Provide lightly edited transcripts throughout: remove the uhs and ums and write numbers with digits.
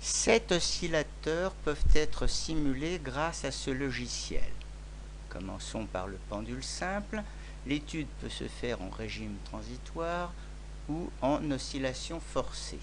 7 oscillateurs peuvent être simulés grâce à ce logiciel. Commençons par le pendule simple. L'étude peut se faire en régime transitoire ou en oscillation forcée.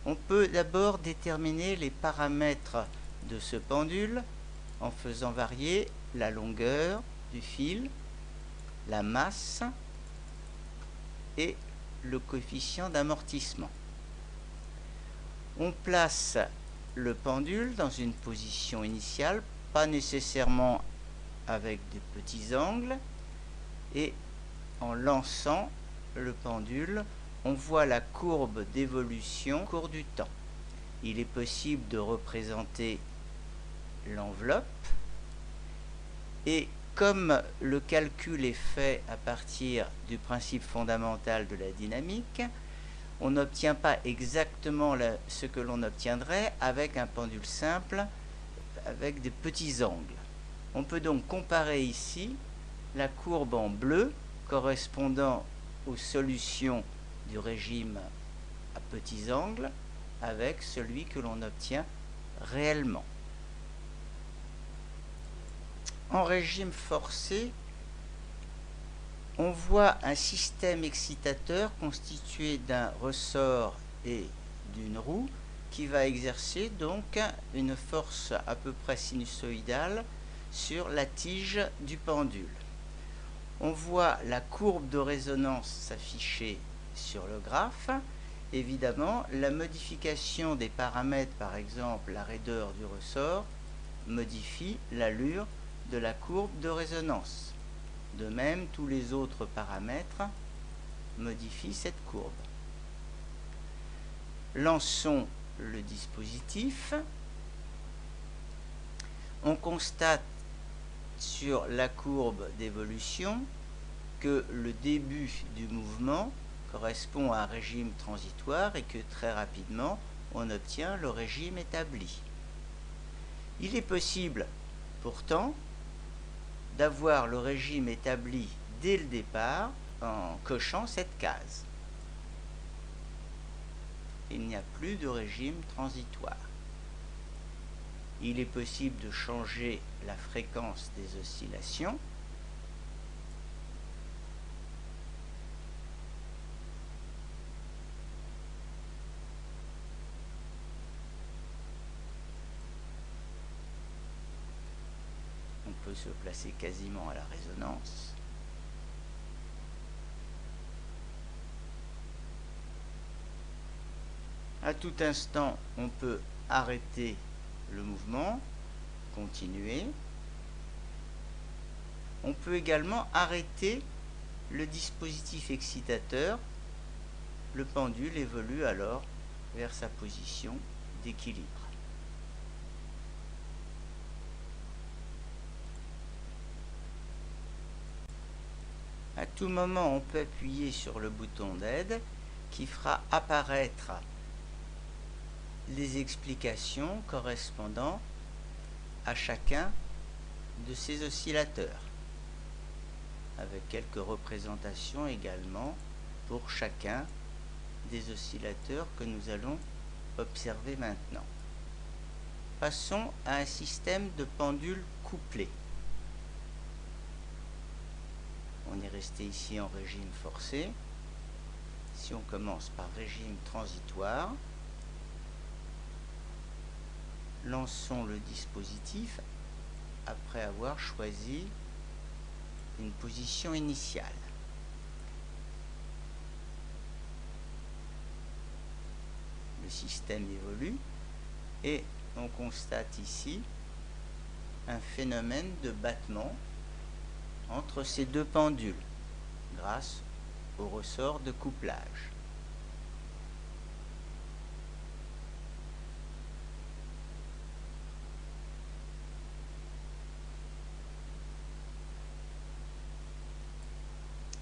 On peut d'abord déterminer les paramètres de ce pendule en faisant varier la longueur du fil, la masse et le coefficient d'amortissement. On place le pendule dans une position initiale, pas nécessairement avec des petits angles, et en lançant le pendule, on voit la courbe d'évolution au cours du temps. Il est possible de représenter l'enveloppe, et comme le calcul est fait à partir du principe fondamental de la dynamique, on n'obtient pas exactement ce que l'on obtiendrait avec un pendule simple avec des petits angles. On peut donc comparer ici la courbe en bleu correspondant aux solutions du régime à petits angles avec celui que l'on obtient réellement. En régime forcé, on voit un système excitateur constitué d'un ressort et d'une roue qui va exercer donc une force à peu près sinusoïdale sur la tige du pendule. On voit la courbe de résonance s'afficher sur le graphe. Évidemment, la modification des paramètres, par exemple la raideur du ressort, modifie l'allure de la courbe de résonance. De même, tous les autres paramètres modifient cette courbe. Lançons le dispositif. On constate sur la courbe d'évolution que le début du mouvement correspond à un régime transitoire et que très rapidement on obtient le régime établi. Il est possible pourtant d'avoir le régime établi dès le départ en cochant cette case. Il n'y a plus de régime transitoire. Il est possible de changer la fréquence des oscillations. On peut se placer quasiment à la résonance. À tout instant, on peut arrêter le mouvement, continuer. On peut également arrêter le dispositif excitateur. Le pendule évolue alors vers sa position d'équilibre. À tout moment, on peut appuyer sur le bouton d'aide qui fera apparaître les explications correspondant à chacun de ces oscillateurs, avec quelques représentations également pour chacun des oscillateurs que nous allons observer maintenant. Passons à un système de pendule couplé. On est resté ici en régime forcé. Si on commence par régime transitoire, lançons le dispositif après avoir choisi une position initiale. Le système évolue et on constate ici un phénomène de battement entre ces deux pendules grâce au ressort de couplage.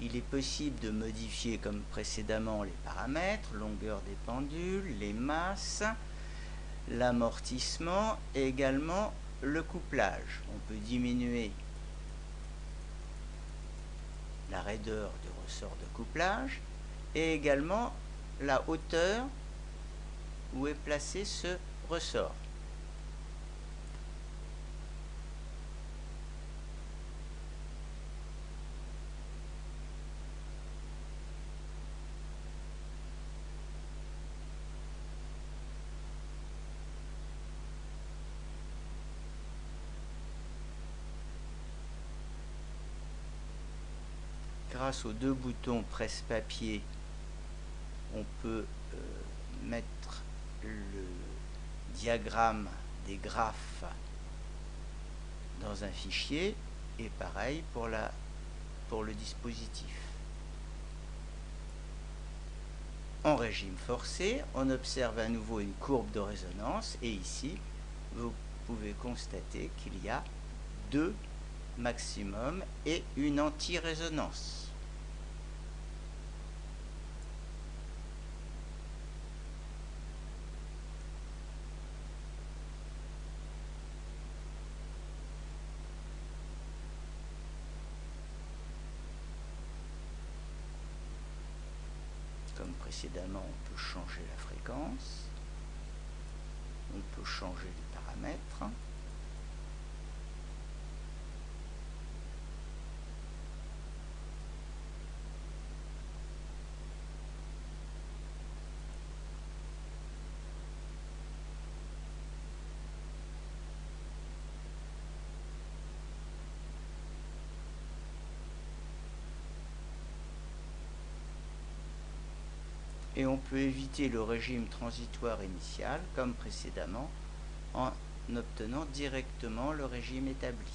Il est possible de modifier comme précédemment les paramètres, longueur des pendules, les masses, l'amortissement et également le couplage. On peut diminuer la raideur du ressort de couplage et également la hauteur où est placé ce ressort. Grâce aux deux boutons presse-papier, on peut mettre le diagramme des graphes dans un fichier, et pareil pour le dispositif. En régime forcé, on observe à nouveau une courbe de résonance, et ici, vous pouvez constater qu'il y a deux maximums et une anti-résonance. Comme précédemment, on peut changer la fréquence, on peut changer les paramètres. Et on peut éviter le régime transitoire initial, comme précédemment, en obtenant directement le régime établi.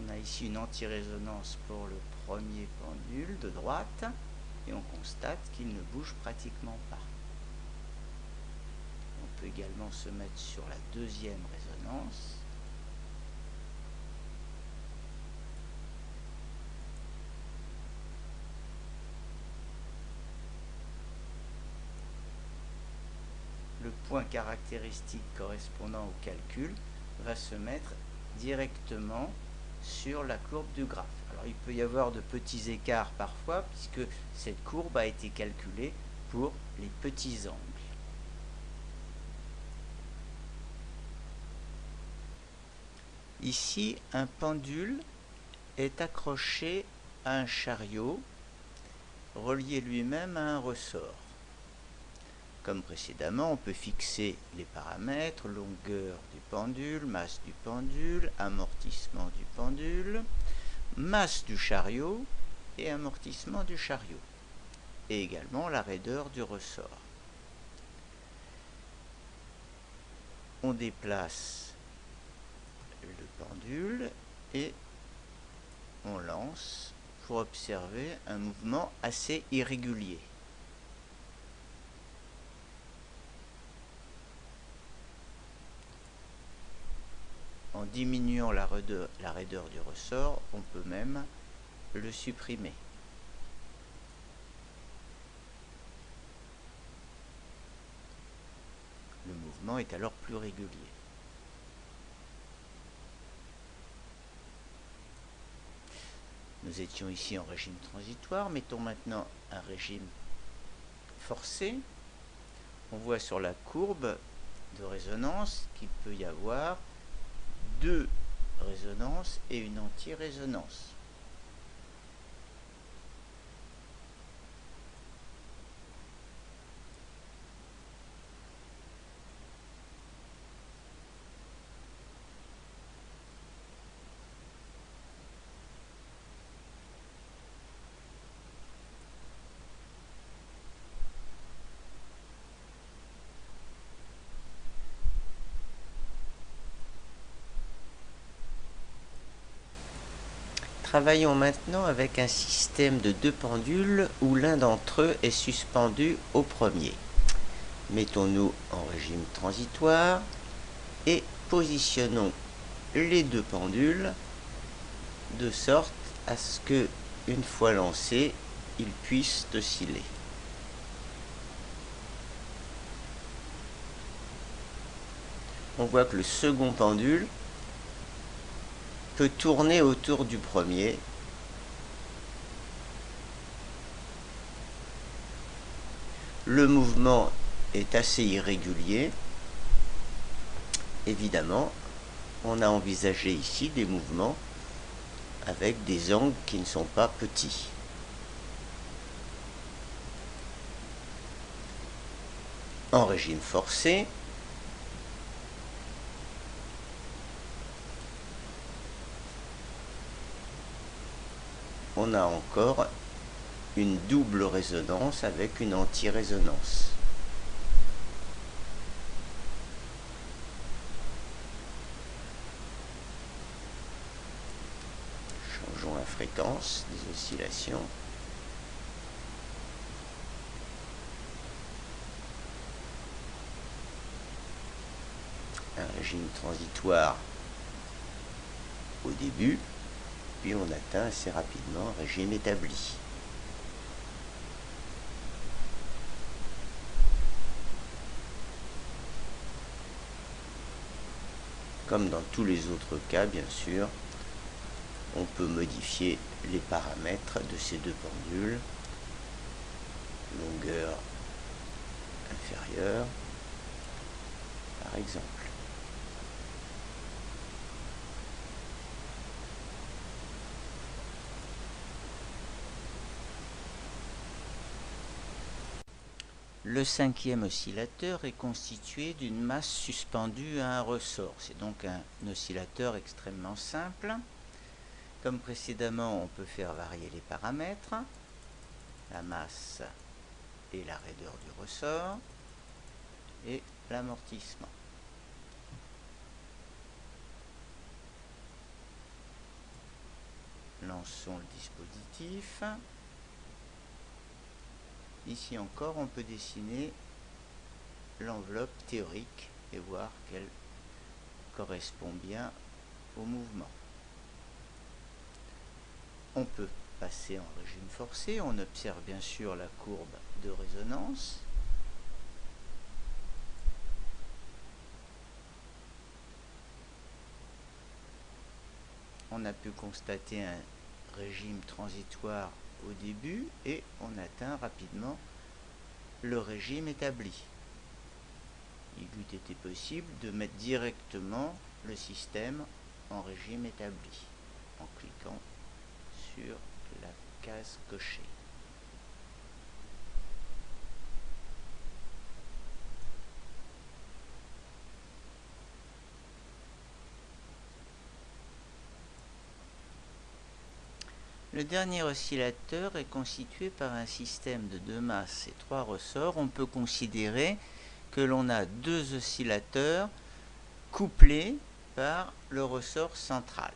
On a ici une anti-résonance pour le premier pendule de droite, et on constate qu'il ne bouge pratiquement pas. On peut également se mettre sur la deuxième résonance. Le point caractéristique correspondant au calcul va se mettre directement sur la courbe du graphe. Alors il peut y avoir de petits écarts parfois, puisque cette courbe a été calculée pour les petits angles. Ici, un pendule est accroché à un chariot, relié lui-même à un ressort. Comme précédemment, on peut fixer les paramètres, longueur du pendule, masse du pendule, amortissement du pendule, masse du chariot et amortissement du chariot, et également la raideur du ressort. On déplace le pendule et on lance pour observer un mouvement assez irrégulier. En diminuant la raideur du ressort, on peut même le supprimer. Le mouvement est alors plus régulier. Nous étions ici en régime transitoire, mettons maintenant un régime forcé. On voit sur la courbe de résonance qu'il peut y avoir deux résonances et une anti-résonance. Travaillons maintenant avec un système de deux pendules où l'un d'entre eux est suspendu au premier. Mettons-nous en régime transitoire et positionnons les deux pendules de sorte à ce que, une fois lancés, ils puissent osciller. On voit que le second pendule peut tourner autour du premier le mouvement est assez irrégulier, évidemment, on a envisagé ici des mouvements avec des angles qui ne sont pas petits. En régime forcé, on a encore une double résonance avec une anti-résonance. Changeons la fréquence des oscillations. Un régime transitoire au début, puis on atteint assez rapidement un régime établi. Comme dans tous les autres cas, bien sûr, on peut modifier les paramètres de ces deux pendules. Longueur inférieure, par exemple. Le cinquième oscillateur est constitué d'une masse suspendue à un ressort. C'est donc un oscillateur extrêmement simple. Comme précédemment, on peut faire varier les paramètres, la masse et la raideur du ressort, et l'amortissement. Lançons le dispositif. Ici encore, on peut dessiner l'enveloppe théorique et voir qu'elle correspond bien au mouvement. On peut passer en régime forcé. On observe bien sûr la courbe de résonance. On a pu constater un régime transitoire au début et on atteint rapidement le régime établi. Il eût été possible de mettre directement le système en régime établi en cliquant sur la case cochée. Le dernier oscillateur est constitué par un système de 2 masses et 3 ressorts. On peut considérer que l'on a 2 oscillateurs couplés par le ressort central.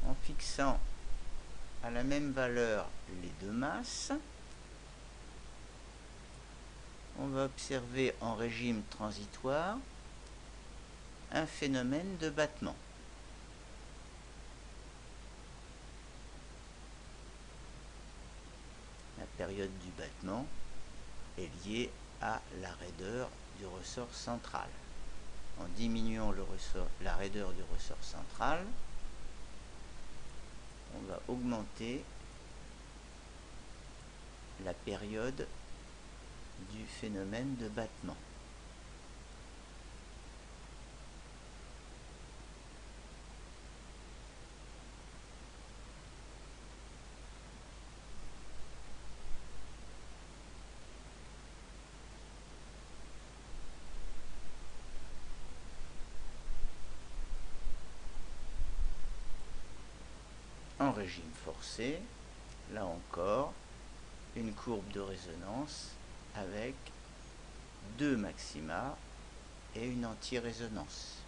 En fixant à la même valeur les 2 masses, on va observer en régime transitoire un phénomène de battement. La période du battement est liée à la raideur du ressort central. En diminuant la raideur du ressort central, on va augmenter la période du phénomène de battement. En régime forcé, là encore, une courbe de résonance avec 2 maxima et une anti-résonance.